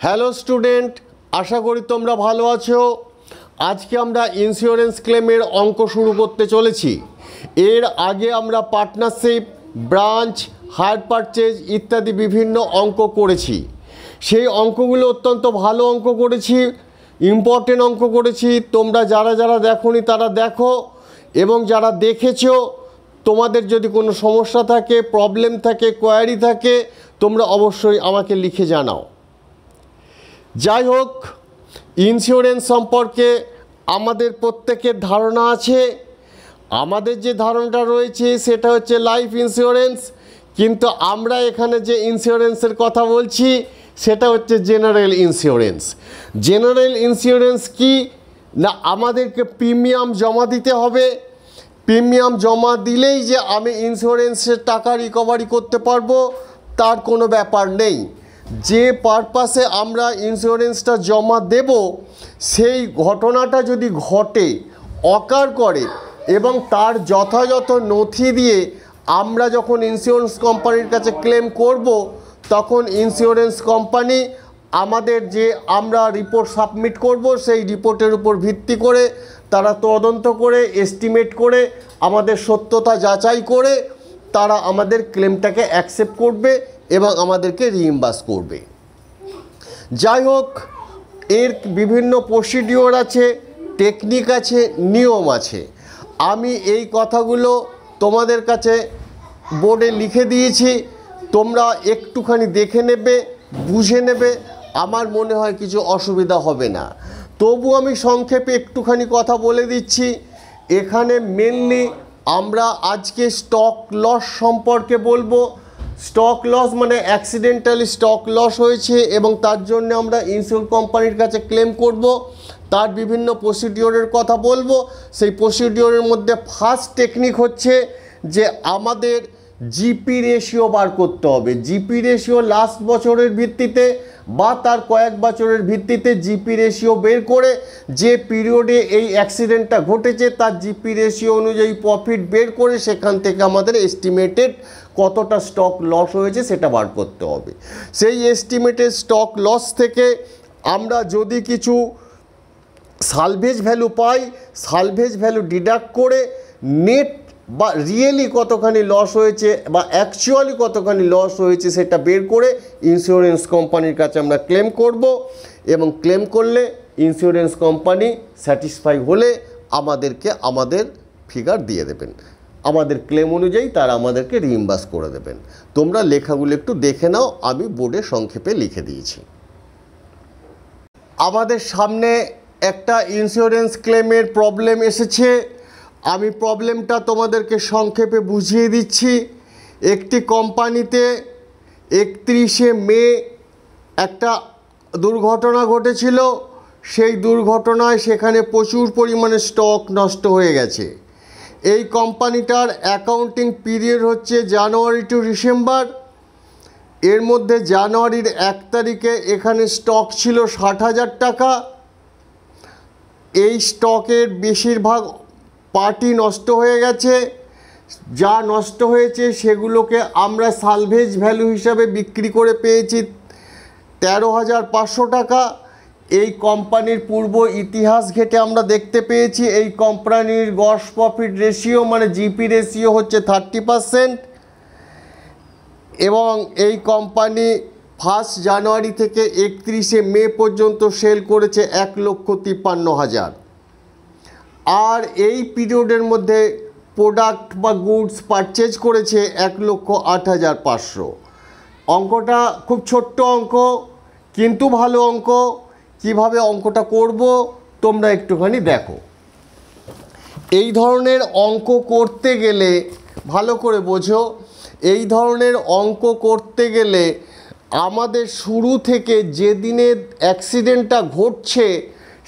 Hello student, আশা করি তোমরা ভালো আছো। আজকে আমরা ইন্স্যুরেন্স ক্লেমের অঙ্ক শুরু করতে চলেছি। এর আগে আমরা পার্টনারশিপ, ব্রাঞ্চ, হায়ার পারচেজ ইত্যাদি বিভিন্ন অঙ্ক করেছি। সেই অঙ্কগুলো অত্যন্ত ভালো অঙ্ক করেছি, ইম্পর্টেন্ট অঙ্ক করেছি। তোমরা যারা যারা দেখোনি তারা দেখো, এবং যারা দেখেছো তোমাদের যদি কোনো সমস্যা থাকে, প্রবলেম থাকে, কোয়ারি থাকে, তোমরা অবশ্যই আমাকে লিখে জানাও। যাই হোক, ইন্স্যুরেন্স সম্পর্কে আমাদের প্রত্যেকের ধারণা আছে। আমাদের যে ধারণাটা রয়েছে সেটা হচ্ছে লাইফ ইন্স্যুরেন্স, কিন্তু আমরা এখানে যে ইন্স্যুরেন্সের কথা বলছি সেটা হচ্ছে জেনারেল ইন্স্যুরেন্স। জেনারেল ইন্স্যুরেন্স কি না, আমাদেরকে প্রিমিয়াম জমা দিতে হবে। প্রিমিয়াম জমা দিলেই যে আমি ইন্স্যুরেন্সের টাকা রিকভারি করতে পারবো তার কোনো ব্যাপার নেই। যে পারপাসে আমরা ইন্স্যুরেন্সটা জমা দেব সেই ঘটনাটা যদি ঘটে, অকার করে, এবং তার যথাযথ নথি দিয়ে আমরা যখন ইন্স্যুরেন্স কোম্পানির কাছে ক্লেম করব, তখন ইন্স্যুরেন্স কোম্পানি আমাদের যে আমরা রিপোর্ট সাবমিট করব সেই রিপোর্টের উপর ভিত্তি করে তারা তদন্ত করে, এস্টিমেট করে, আমাদের সত্যতা যাচাই করে তারা আমাদের ক্লেমটাকে অ্যাকসেপ্ট করবে এবং আমাদেরকে রিইম্বার্স করবে। যাই হোক, এর বিভিন্ন প্রসিডিওর আছে, টেকনিক আছে, নিয়ম আছে। আমি এই কথাগুলো তোমাদের কাছে বোর্ডে লিখে দিয়েছি, তোমরা একটুখানি দেখে নেবে, বুঝে নেবে। আমার মনে হয় কিছু অসুবিধা হবে না। তবু আমি সংক্ষেপে একটুখানি কথা বলে দিচ্ছি। এখানে মেনলি আমরা আজকে স্টক লস সম্পর্কে বলবো। স্টক লস মানে অ্যাক্সিডেন্টালি স্টক লস হয়েছে এবং তার জন্য আমরা ইন্স্যুরেন্স কোম্পানির কাছে ক্লেম করব, তার বিভিন্ন প্রসিডিওরের কথা বলবো। সেই প্রসিডিওরের মধ্যে ফার্স্ট টেকনিক হচ্ছে যে আমাদের জিপি রেশিও বার করতে হবে। জিপি রেশিও লাস্ট বছরের ভিত্তিতে বা তার কয়েক বছরের ভিত্তিতে জিপি রেশিও বের করে যে পিরিয়ডে এই অ্যাক্সিডেন্টটা ঘটেছে তার জিপি রেশিও অনুযায়ী প্রফিট বের করে সেখান থেকে আমাদের এস্টিমেটেড কতটা স্টক লস হয়েছে সেটা বার করতে হবে। সেই এস্টিমেটেড স্টক লস থেকে আমরা যদি কিছু সালভেজ ভ্যালু পাই, সালভেজ ভ্যালু ডিডাক্ট করে নেট বা রিয়েলি কতখানি লস হয়েছে বা অ্যাকচুয়ালি কতখানি লস হয়েছে সেটা বের করে ইন্স্যুরেন্স কোম্পানির কাছে আমরা ক্লেম করব, এবং ক্লেম করলে ইন্স্যুরেন্স কোম্পানি স্যাটিসফাই হলে আমাদেরকে আমাদের ফিগার দিয়ে দেবেন। আমাদের ক্লেম অনুযায়ী তারা আমাদেরকে রিইম্বার্স করে দেবেন। তোমরা লেখাগুলো একটু দেখে নাও, আমি বোর্ডে সংক্ষেপে লিখে দিয়েছি। আমাদের সামনে একটা ইন্স্যুরেন্স ক্লেমের প্রবলেম এসেছে। আমি প্রবলেমটা তোমাদেরকে সংক্ষেপে বুঝিয়ে দিচ্ছি। একটি কোম্পানিতে 31শে মে একটা দুর্ঘটনা ঘটেছিল। সেই দুর্ঘটনায় সেখানে প্রচুর পরিমাণে স্টক নষ্ট হয়ে গেছে। এই কোম্পানিটার অ্যাকাউন্টিং পিরিয়ড হচ্ছে জানুয়ারি টু ডিসেম্বর। এর মধ্যে জানুয়ারির 1 তারিখে এখানে স্টক ছিল 60,000 টাকা। এই স্টকের বেশিরভাগ পার্টি নষ্ট হয়ে গেছে। যা নষ্ট হয়েছে সেগুলোকে আমরা সালভেজ ভ্যালু হিসাবে বিক্রি করে পেয়েছি 13,500 টাকা। এই কোম্পানির পূর্ব ইতিহাস ঘেটে আমরা দেখতে পেয়েছি এই কোম্পানির গ্রস প্রফিট রেশিও মানে জিপি রেশিও হচ্ছে 30%, এবং এই কোম্পানি 1 জানুয়ারি থেকে 31শে মে পর্যন্ত সেল করেছে 1,53,000। আর এই পিরিয়ডের মধ্যে প্রোডাক্ট বা গুডস পারচেজ করেছে 1,08,500। অঙ্কটা খুব ছোট্ট অঙ্ক, কিন্তু ভালো অঙ্ক। কিভাবে অঙ্কটা করব তোমরা একটুখানি দেখো। এই ধরনের অঙ্ক করতে গেলে ভালো করে বোঝো, এই ধরনের অঙ্ক করতে গেলে আমাদের শুরু থেকে যেদিনে অ্যাক্সিডেন্টটা ঘটছে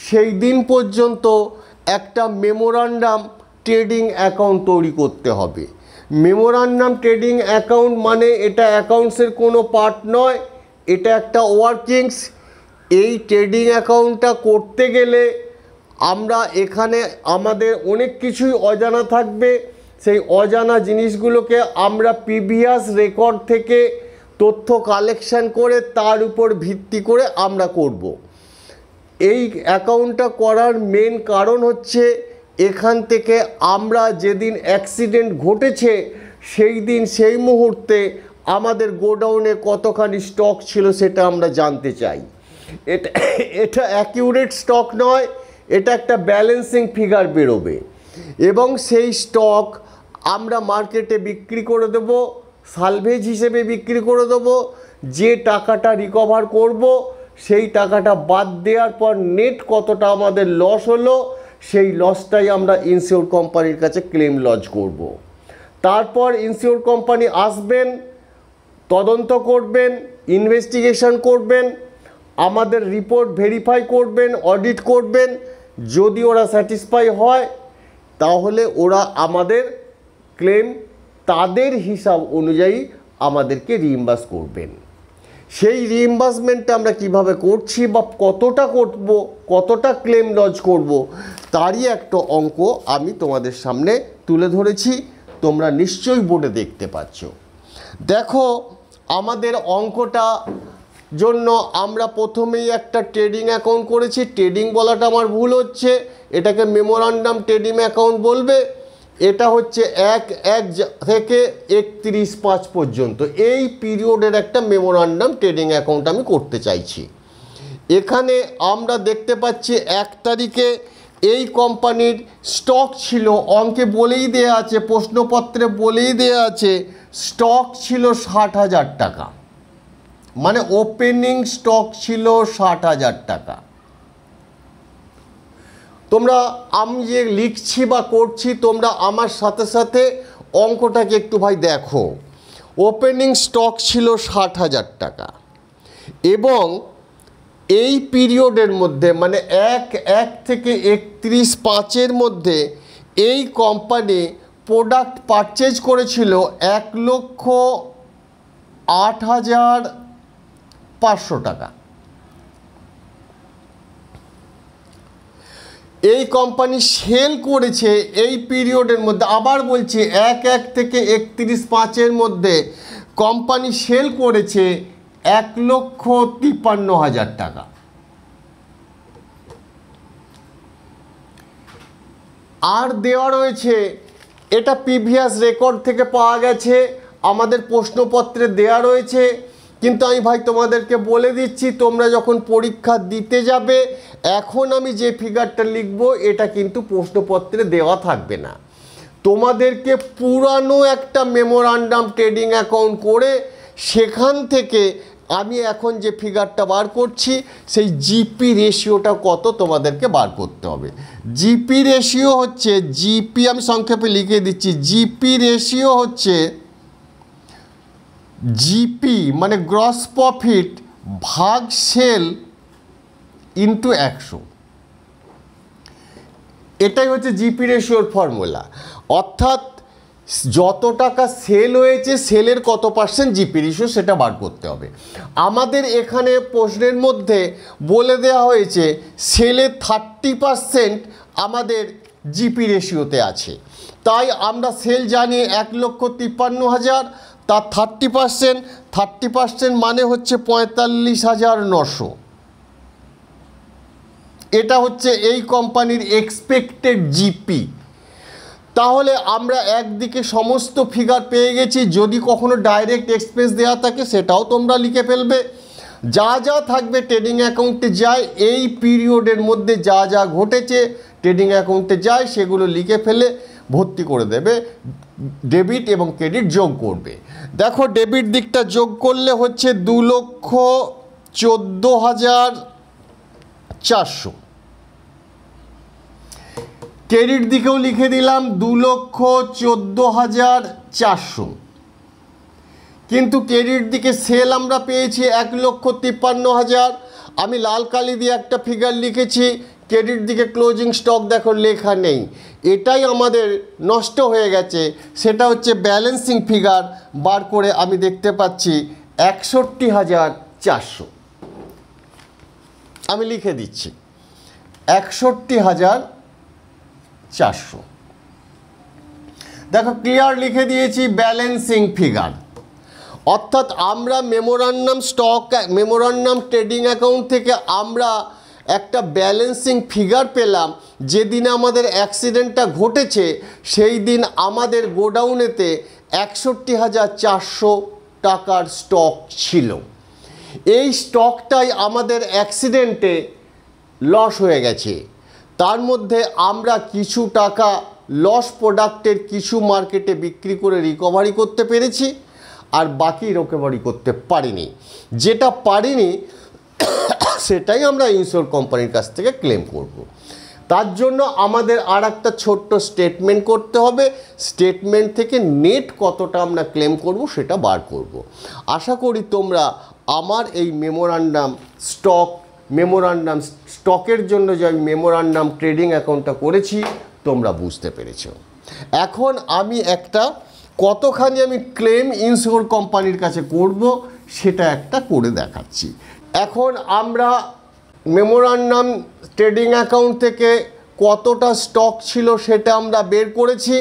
সেই দিন পর্যন্ত একটা মেমোরান্ডাম ট্রেডিং অ্যাকাউন্ট তৈরি করতে হবে। মেমোরান্ডাম ট্রেডিং অ্যাকাউন্ট মানে এটা অ্যাকাউন্টসের কোনো পার্ট নয়, এটা একটা ওয়ার্কিংস। এই ট্রেডিং অ্যাকাউন্টটা করতে গেলে আমরা এখানে আমাদের অনেক কিছুই অজানা থাকবে। সেই অজানা জিনিসগুলোকে আমরা প্রিভিয়াস রেকর্ড থেকে তথ্য কালেকশন করে তার উপর ভিত্তি করে আমরা করব। এই অ্যাকাউন্টটা করার মেন কারণ হচ্ছে এখান থেকে আমরা যেদিন অ্যাক্সিডেন্ট ঘটেছে সেই দিন সেই মুহূর্তে আমাদের গোডাউনে কতখানি স্টক ছিল সেটা আমরা জানতে চাই। এটা অ্যাকিউরেট স্টক নয়, এটা একটা ব্যালেন্সিং ফিগার বেরোবে এবং সেই স্টক আমরা মার্কেটে বিক্রি করে দেব, সালভেজ হিসেবে বিক্রি করে দেব। যে টাকাটা রিকভার করব সেই টাকাটা বাদ দেওয়ার পর নেট কতটা আমাদের লস হলো সেই লসটাই আমরা ইন্স্যুর কোম্পানির কাছে ক্লেম লজ করব। তারপর ইন্স্যুর কোম্পানি আসবেন, তদন্ত করবেন, ইনভেস্টিগেশন করবেন, আমাদের রিপোর্ট ভেরিফাই করবেন, অডিট করবেন। যদি ওরা স্যাটিসফাই হয় তাহলে ওরা আমাদের ক্লেম তাদের হিসাব অনুযায়ী আমাদেরকে রিইম্বার্স করবেন। সেই রিইম্বার্সমেন্টটা আমরা কিভাবে করছি বা কতটা করব, কতটা ক্লেম লজ করব, তারই একটা অঙ্ক আমি তোমাদের সামনে তুলে ধরেছি। তোমরা নিশ্চয়ই বোর্ডে দেখতে পাচ্ছ। দেখো, আমাদের অঙ্কটা জন্য আমরা প্রথমেই একটা ট্রেডিং অ্যাকাউন্ট করেছি। ট্রেডিং বলাটা আমার ভুল হচ্ছে, এটাকে মেমোরান্ডাম ট্রেডিং অ্যাকাউন্ট বলবে। এটা হচ্ছে 1 থেকে 31/5 পর্যন্ত এই পিরিয়ডের একটা মেমোরান্ডাম ট্রেডিং অ্যাকাউন্ট আমি করতে চাইছি। এখানে আমরা দেখতে পাচ্ছি 1 তারিখে এই কোম্পানির স্টক ছিল, অঙ্কে বলেই দেয়া আছে, প্রশ্নপত্রে বলেই দেয়া আছে, স্টক ছিল 60,000 টাকা, মানে ওপেনিং স্টক ছিল 60,000 টাকা। তোমরা আমি যে লিখছি বা করছি তোমরা আমার সাথে সাথে অঙ্কটাকে একটু ভাই দেখো। ওপেনিং স্টক ছিল 60,000 টাকা এবং এই পিরিয়ডের মধ্যে মানে 1 থেকে 31/5 মধ্যে এই কোম্পানি প্রোডাক্ট পারচেজ করেছিল 1,08,500 টাকা। এই কোম্পানি সেল করেছে এই পিরিয়ডের মধ্যে, আবার বলছি 1 থেকে 31/5 মধ্যে কোম্পানি সেল করেছে 1,53,000 টাকা। আর দেওয়া রয়েছে, এটা প্রিভিয়াস রেকর্ড থেকে পাওয়া গেছে, আমাদের প্রশ্নপত্রে দেওয়া রয়েছে। কিন্তু আমি ভাই তোমাদেরকে বলে দিচ্ছি, তোমরা যখন পরীক্ষা দিতে যাবে এখন আমি যে ফিগারটা লিখব এটা কিন্তু প্রশ্নপত্রে দেওয়া থাকবে না। তোমাদেরকে পুরানো একটা মেমোরান্ডাম ট্রেডিং অ্যাকাউন্ট করে সেখান থেকে আমি এখন যে ফিগারটা বার করছি সেই জিপি রেশিওটা কত তোমাদেরকে বার করতে হবে। জিপি রেশিও হচ্ছে, জিপি আমি সংক্ষেপে লিখে দিচ্ছি, জিপি রেশিও হচ্ছে জিপি মানে গ্রস প্রফিট ভাগ সেল ইন্টু 100। এটাই হচ্ছে জিপি রেশিওর ফর্মুলা। অর্থাৎ যত টাকা সেল হয়েছে সেলের কত % জিপি রেশিও সেটা বার করতে হবে। আমাদের এখানে প্রশ্নের মধ্যে বলে দেওয়া হয়েছে সেলের 30% আমাদের জিপি রেশিওতে আছে। তাই আমরা সেল জানি 1,53,000, তার 30% মানে হচ্ছে 45,900। এটা হচ্ছে এই কোম্পানির এক্সপেক্টেড জিপি। তাহলে আমরা একদিকে সমস্ত ফিগার পেয়ে গেছি। যদি কখনো ডাইরেক্ট এক্সপেন্স দেওয়া থাকে সেটাও তোমরা লিখে ফেলবে। যা যা থাকবে ট্রেডিং অ্যাকাউন্টে যায়, এই পিরিয়ডের মধ্যে যা যা ঘটেছে ট্রেডিং অ্যাকাউন্টে যায় সেগুলো লিখে ফেলে ভর্তি করে দেবে। ডেবিট এবং ক্রেডিট যোগ করবে। দেখো, ডেবিট দিকটা যোগ করলে হচ্ছে 2,14,400। ক্রেডিট দিকেও লিখে দিলাম 2,14,400। কিন্তু ক্রেডিট দিকে সেল আমরা পেয়েছি 1,53,000। আমি লাল কালি দিয়ে একটা ফিগার লিখেছি, ক্রেডিট দিকে ক্লোজিং স্টক দেখো লেখা নেই, এটাই আমাদের নষ্ট হয়ে গেছে। সেটা হচ্ছে ব্যালেন্সিং ফিগার বার করে আমি দেখতে পাচ্ছি 61,400। আমি লিখে দিচ্ছি 61,400। দেখো, ক্লিয়ার লিখে দিয়েছি ব্যালেন্সিং ফিগার। অর্থাৎ আমরা মেমোরান্ডাম ট্রেডিং অ্যাকাউন্ট থেকে আমরা একটা ব্যালেন্সিং ফিগার পেলাম। যেদিনে আমাদের অ্যাক্সিডেন্টটা ঘটেছে সেই দিন আমাদের গোডাউনেতে 61,400 টাকার স্টক ছিল। এই স্টকটাই আমাদের অ্যাক্সিডেন্টে লস হয়ে গেছে। তার মধ্যে আমরা কিছু টাকা লস প্রোডাক্টের কিছু মার্কেটে বিক্রি করে রিকভারি করতে পেরেছি, আর বাকি রিকভারি করতে পারিনি। যেটা পারিনি সেটাই আমরা ইন্স্যুর কোম্পানির কাছ থেকে ক্লেম করব। তার জন্য আমাদের আর একটা ছোট্ট স্টেটমেন্ট করতে হবে। স্টেটমেন্ট থেকে নেট কতটা আমরা ক্লেম করব সেটা বার করব। আশা করি তোমরা আমার এই স্টকের জন্য যে আমি মেমোরান্ডাম ট্রেডিং অ্যাকাউন্টটা করেছি তোমরা বুঝতে পেরেছো। এখন আমি একটা কতখানি আমি ক্লেম ইন্স্যুর কোম্পানির কাছে করব সেটা একটা করে দেখাচ্ছি। এখন আমরা মেমোরান্ডাম ট্রেডিং অ্যাকাউন্ট থেকে কতটা স্টক ছিল সেটা আমরা বের করেছি।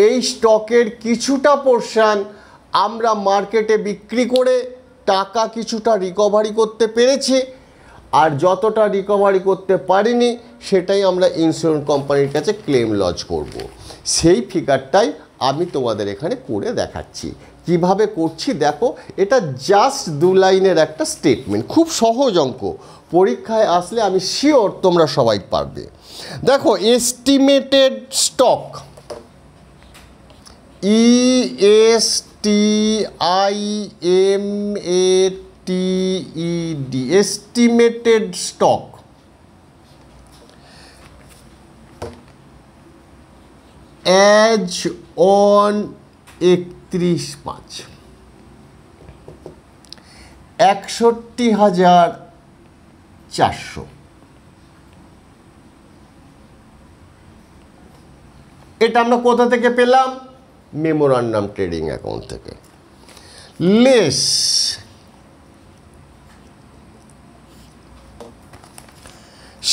এই স্টকের কিছুটা পোর্শন আমরা মার্কেটে বিক্রি করে টাকা কিছুটা রিকভারি করতে পেরেছি, আর যতটা রিকভারি করতে পারিনি সেটাই আমরা ইন্স্যুরেন্স কোম্পানির কাছে ক্লেম লজ করব। সেই ফিগারটাই আমি তোমাদের এখানে করে দেখাচ্ছি। কিভাবে করছি দেখো, এটা জাস্ট 2 লাইনের একটা স্টেটমেন্ট, খুব সহজ অঙ্ক। পরীক্ষায় আসলে আমি শিওর তোমরা সবাই পারবে। দেখো, estimated stock, ESTIMATED, estimated stock as on 31/5 61,400। এটা আমরা কোথা থেকে পেলাম? মেমোরান্ডাম ট্রেডিং অ্যাকাউন্ট থেকে। Less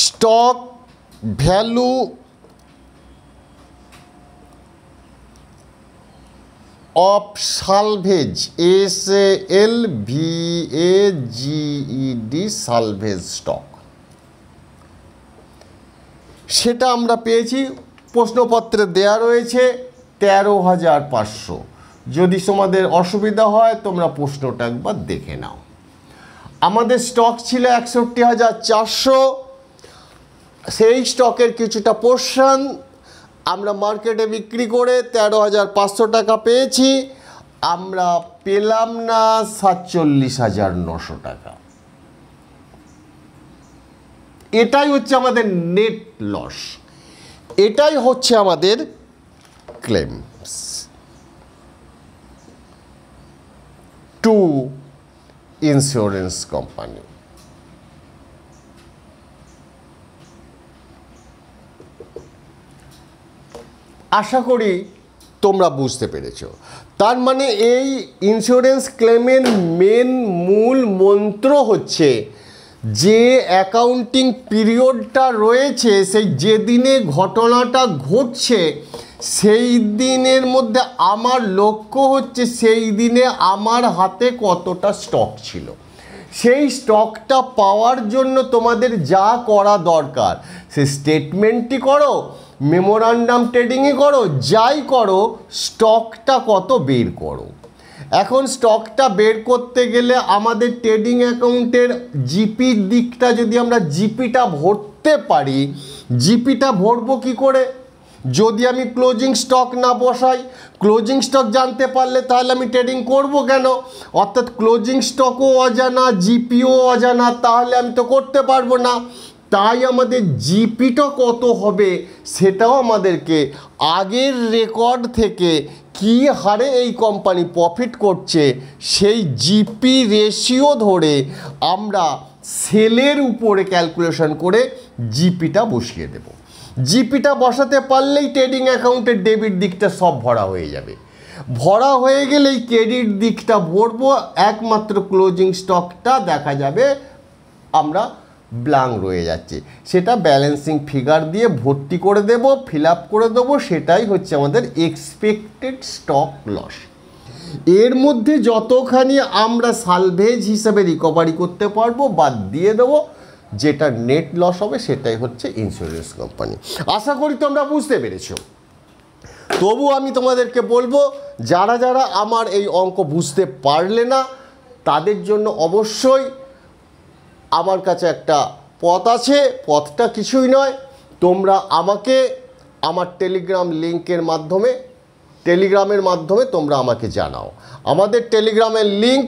stock value of salvage, SALVAGED, salvage stock, সেটা আমরা পেয়েছি। প্রশ্নপত্রে দেয়া রয়েছে 13,500। যদি তোমাদের অসুবিধা হয় তোমরা প্রশ্নটা একবার দেখে নাও। আমাদের স্টক ছিল 61,400। সেই স্টকের কিছুটা পোর্শন আমরা মার্কেটে বিক্রি করে 13,500 টাকা পেয়েছি। আমরা পেলাম না 47,900 টাকা। এটাই হচ্ছে আমাদের নেট লস, এটাই হচ্ছে আমাদের ক্লেমস টু ইন্স্যুরেন্স কোম্পানি। আশা করি তোমরা বুঝতে পেরেছো। তার মানে এই ইন্স্যুরেন্স ক্লেমের মূল মন্ত্র হচ্ছে যে অ্যাকাউন্টিং পিরিয়ডটা রয়েছে, সেই যেদিনে ঘটনাটা ঘটছে সেই দিনের মধ্যে আমার লক্ষ্য হচ্ছে সেই দিনে আমার হাতে কতটা স্টক ছিল। সেই স্টকটা পাওয়ার জন্য তোমাদের যা করা দরকার, সে স্টেটমেন্টই করো, মেমোরান্ডাম ট্রেডিংই করো, যাই করো, স্টকটা কত বের করো। এখন স্টকটা বের করতে গেলে আমাদের ট্রেডিং অ্যাকাউন্টের জিপির দিকটা যদি আমরা জিপিটা ভরতে পারি, জিপিটা ভরবো কী করে? যদি আমি ক্লোজিং স্টক না বসাই, ক্লোজিং স্টক জানতে পারলে তাহলে আমি ট্রেডিং করব কেন? অর্থাৎ ক্লোজিং স্টকও অজানা, জিপিও অজানা, তাহলে আমি তো করতে পারবো না। তাই আমাদের জিপিটা কত হবে সেটাও আমাদেরকে আগের রেকর্ড থেকে কী হারে এই কোম্পানি প্রফিট করছে সেই জিপি রেশিও ধরে আমরা সেলের উপরে ক্যালকুলেশন করে জিপিটা বসিয়ে দেব। জিপিটা বসাতে পারলেই ট্রেডিং অ্যাকাউন্টের ডেবিট দিকটা সব ভরা হয়ে যাবে। ভরা হয়ে গেলেই ক্রেডিট দিকটা ভরবো, একমাত্র ক্লোজিং স্টকটা দেখা যাবে আমরা ব্ল্যাঙ্ক রয়ে যাচ্ছে, সেটা ব্যালেন্সিং ফিগার দিয়ে ভর্তি করে দেব, ফিল আপ করে দেবো। সেটাই হচ্ছে আমাদের এক্সপেক্টেড স্টক লস। এর মধ্যে যতখানি আমরা সালভেজ হিসেবে রিকভারি করতে পারবো বাদ দিয়ে দেবো, যেটা নেট লস হবে সেটাই হচ্ছে ইন্স্যুরেন্স কোম্পানি। আশা করি তোমরা বুঝতে পেরেছো। তবু আমি তোমাদেরকে বলবো, যারা যারা আমার এই অঙ্ক বুঝতে পারলে না তাদের জন্য অবশ্যই আমার কাছে একটা পথ আছে। পথটা কিছুই নয়, তোমরা আমাকে আমার টেলিগ্রামের মাধ্যমে তোমরা আমাকে জানাও। আমাদের টেলিগ্রামের লিংক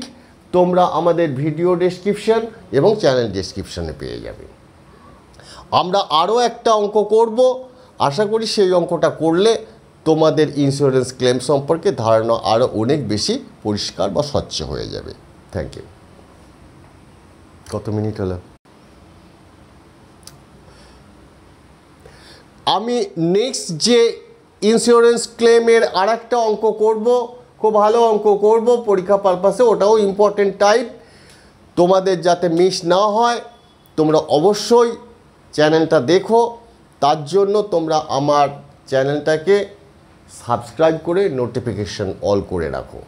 তোমরা আমাদের ভিডিও ডেসক্রিপশন এবং চ্যানেল ডেসক্রিপশনে পেয়ে যাবে। আমরা আরও একটা অঙ্ক করব, আশা করি সেই অঙ্কটা করলে তোমাদের ইন্স্যুরেন্স ক্লেম সম্পর্কে ধারণা আরও অনেক বেশি পরিষ্কার বা স্বচ্ছ হয়ে যাবে। Thank you. কত মিনিট হলো? আমি নেক্সট যে ইন্স্যুরেন্স ক্লেমের আর একটা অঙ্ক করব, খুব ভালো অঙ্ক করব পরীক্ষা পারপাসে, ওটাও ইম্পর্টেন্ট টাইপ। তোমাদের যাতে মিস না হয় তোমরা অবশ্যই চ্যানেলটা দেখো, তার জন্য তোমরা আমার চ্যানেলটাকে সাবস্ক্রাইব করে নোটিফিকেশন অল করে রাখো।